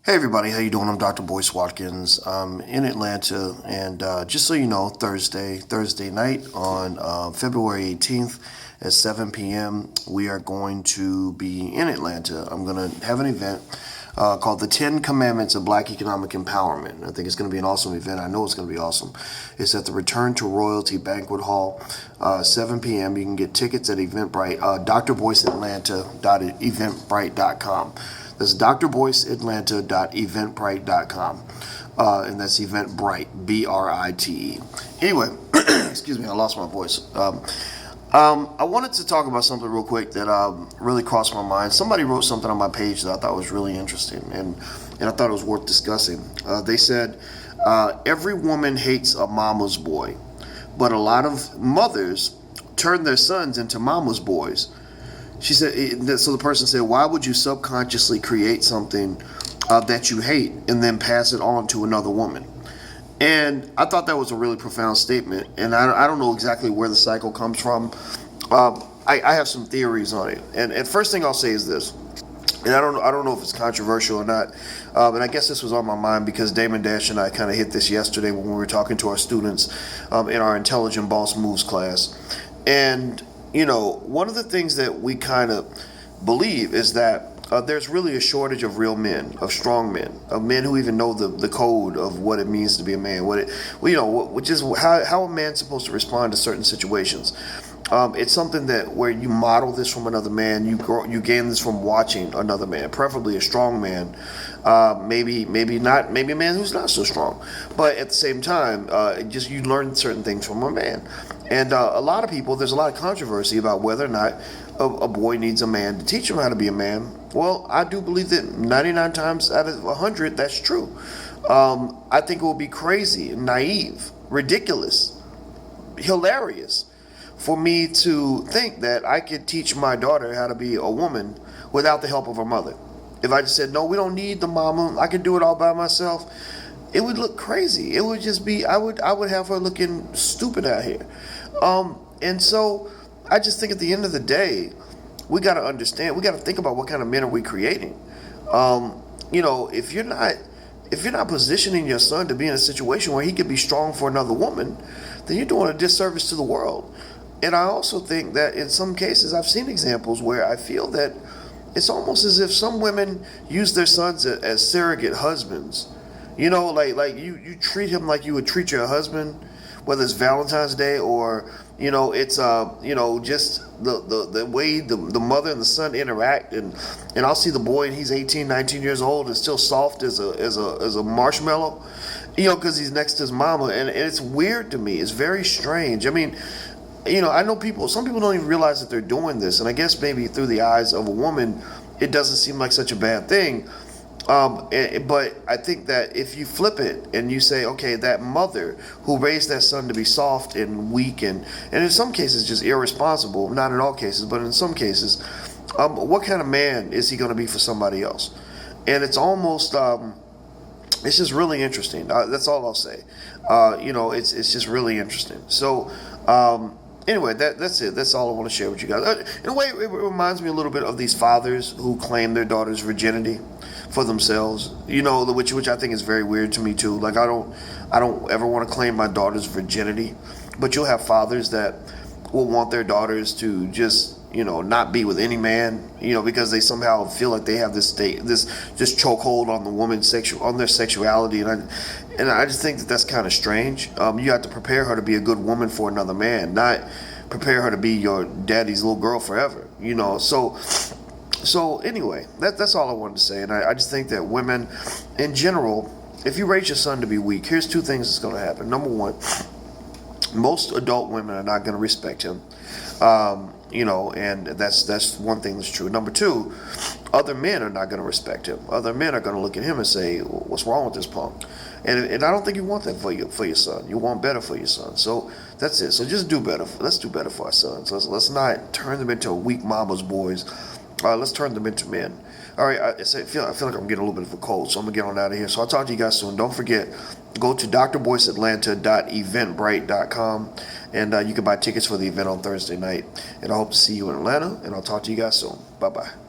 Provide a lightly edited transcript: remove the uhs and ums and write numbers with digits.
Hey everybody, how you doing? I'm Dr. Boyce Watkins. I'm in Atlanta, and just so you know, Thursday night on February 18th at 7 p.m., we are going to be in Atlanta. I'm going to have an event called the 10 Commandments of Black Economic Empowerment. I think it's going to be an awesome event. I know it's going to be awesome. It's at the Return to Royalty Banquet Hall, 7 p.m. You can get tickets at Eventbrite, drboyceatlanta.eventbrite.com. That's drboyceatlanta.eventbrite.com. And that's Eventbrite, B-R-I-T-E. Anyway, excuse me, I lost my voice. I wanted to talk about something real quick that really crossed my mind. Somebody wrote something on my page that I thought was really interesting, and I thought it was worth discussing. They said, every woman hates a mama's boy, but a lot of mothers turn their sons into mama's boys. She said, so the person said, why would you subconsciously create something that you hate and then pass it on to another woman? And I thought that was a really profound statement. And I don't know exactly where the cycle comes from. I have some theories on it. And first thing I'll say is this. And I don't know if it's controversial or not. And I guess this was on my mind because Damon Dash and I kind of hit this yesterday when we were talking to our students in our Intelligent Boss Moves class. And you know, one of the things that we kind of believe is that there's really a shortage of real men, of strong men, of men who even know the code of what it means to be a man, which is how a man's supposed to respond to certain situations. It's something that where you model this from another man, you gain this from watching another man, preferably a strong man, maybe a man who's not so strong, but at the same time, just you learn certain things from a man. And a lot of people, there's a lot of controversy about whether or not a boy needs a man to teach him how to be a man. Well, I do believe that 99 times out of 100, that's true. I think it would be crazy, naive, ridiculous, hilarious for me to think that I could teach my daughter how to be a woman without the help of her mother. If I just said, no, we don't need the mama, I can do it all by myself, it would look crazy. It would just be, I would have her looking stupid out here. And so I just think at the end of the day, we got to understand, we got to think about what kind of men are we creating. If you're not positioning your son to be in a situation where he could be strong for another woman, then you're doing a disservice to the world. And I also think that in some cases, I've seen examples where I feel that it's almost as if some women use their sons as surrogate husbands. You know, like you treat him like you would treat your husband, whether it's Valentine's Day or, it's, just the way the mother and the son interact. And I'll see the boy and he's 18, 19 years old and still soft as a marshmallow, because he's next to his mama. And it's weird to me. It's very strange. I mean, I know some people don't even realize that they're doing this. And I guess maybe through the eyes of a woman, it doesn't seem like such a bad thing. But I think that if you flip it and you say, okay, that mother who raised that son to be soft and weak and in some cases just irresponsible, not in all cases, but in some cases, what kind of man is he going to be for somebody else? And it's almost, it's just really interesting. That's all I'll say. It's just really interesting. So, anyway, that's it. That's all I want to share with you guys. In a way, it reminds me a little bit of these fathers who claim their daughter's virginity for themselves. Which I think is very weird to me too. Like I don't ever want to claim my daughter's virginity, but you'll have fathers that will want their daughters to just not be with any man, because they somehow feel like they have this chokehold on the woman's on their sexuality, and I just think that that's kind of strange. You have to prepare her to be a good woman for another man, not prepare her to be your daddy's little girl forever. So anyway, that's all I wanted to say, and I just think that women, in general, if you raise your son to be weak, here's two things that's going to happen. Number one, most adult women are not going to respect him. And that's one thing that's true. Number two, other men are not going to respect him. Other men are going to look at him and say, what's wrong with this punk? And I don't think you want that for your son. You want better for your son. So that's it. So just do better. Let's do better for our sons. Let's not turn them into weak mama's boys. Let's turn them into men. All right, I feel like I'm getting a little bit of a cold, so I'm going to get on out of here. So I'll talk to you guys soon. Don't forget, go to drboyceatlanta.eventbrite.com, and you can buy tickets for the event on Thursday night. And I hope to see you in Atlanta, and I'll talk to you guys soon. Bye-bye.